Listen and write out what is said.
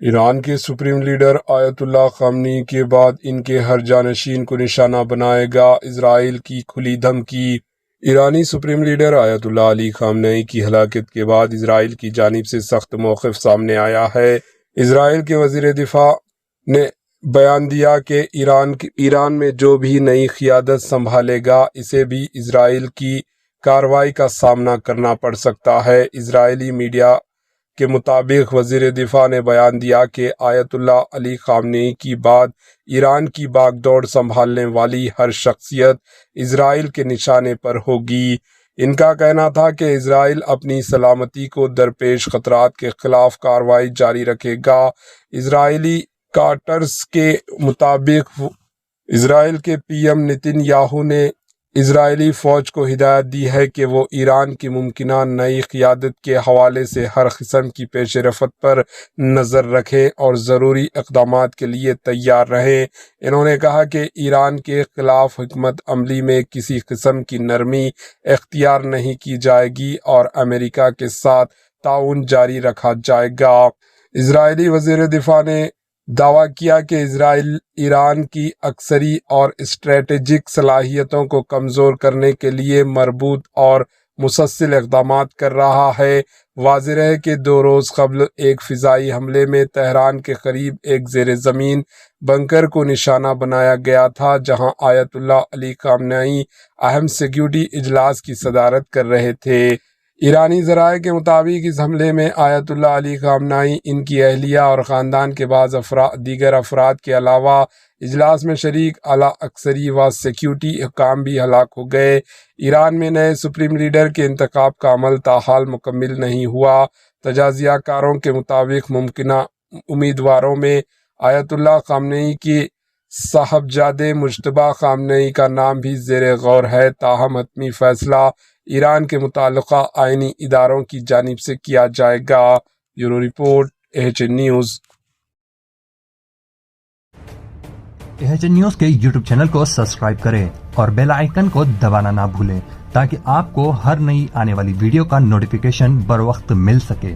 ایران کے supreme leader آیت اللہ خامنئی کے بعد ان کے ہر جانشین کو نشانہ بنائے گا، اسرائیل کی کھلی دھمکی۔ ایرانی سپریم لیڈر آیت اللہ علی خامنئی کی ہلاکت کے بعد اسرائیل کی جانب سے سخت موقف سامنے آیا ہے۔ اسرائیل کے وزیر دفاع نے بیان دیا کہ ایران میں جو بھی نئی قیادت سنبھالے گا اسے بھی اسرائیل کی کارروائی کا سامنا کرنا پڑ سکتا ہے۔ اسرائیلی میڈیا کے مطابق وزیر دفاع نے بیان دیا کہ آیت اللہ علی خامنئی کی بعد ایران کی باغ دوڑ سنبھالنے والی ہر شخصیت اسرائیل کے نشانے پر ہوگی۔ ان کا کہنا تھا کہ اسرائیل اپنی سلامتی کو درپیش خطرات کے خلاف کارروائی جاری رکھے گا۔ اسرائیلی کارٹرز کے مطابق اسرائیل کے پی ایم نتن یاہو نے اسرائیلی فوج کو ہدایت دی ہے کہ وہ ایران کی ممکنہ نئی قیادت کے حوالے سے ہر قسم کی پیش رفت پر نظر رکھیں اور ضروری اقدامات کے لیے تیار رہیں۔ انہوں نے کہا کہ ایران کے خلاف حکمت عملی میں کسی قسم کی نرمی اختیار نہیں کی جائے گی اور امریکہ کے ساتھ تعاون جاری رکھا جائے گا۔ اسرائیلی وزیر دفاع نے دعویٰ کیا کہ اسرائیل ایران کی عسکری اور اسٹریٹجک صلاحیتوں کو کمزور کرنے کے لیے مربوط اور مسلسل اقدامات کر رہا ہے۔ واضح ہے کہ 2 روز قبل ایک فضائی حملے میں تہران کے قریب ایک زیر زمین بنکر کو نشانہ بنایا گیا تھا، جہاں آیت اللہ علی خامنئی اہم سیکیورٹی اجلاس کی صدارت کر رہے تھے۔ ایرانی ذرائع کے مطابق اس حملے میں آیت اللہ علی خامنئی، ان کی اہلیہ اور خاندان کے بعض دیگر افراد کے علاوہ اجلاس میں شریک اعلیٰ عسکری و سیکیورٹی حکام بھی ہلاک ہو گئے۔ ایران میں نئے سپریم لیڈر کے انتخاب کا عمل تاحال مکمل نہیں ہوا۔ تجزیہ کاروں کے مطابق ممکنہ امیدواروں میں آیت اللہ خامنئی کے صاحبزادے مجتبیٰ خامنئی کا نام بھی زیر غور ہے، تاہم حتمی فیصلہ ایران کے متعلقہ آئینی اداروں کی جانب سے کیا جائے گا۔ Bureau report, AHN news. AHN news کے YouTube چینل کو سبسکرائب کریں اور بیل آئیکن کو دبانا نہ بھولیں تاکہ آپ کو ہر نئی آنے والی ویڈیو کا نوٹیفیکیشن بر وقت مل سکے۔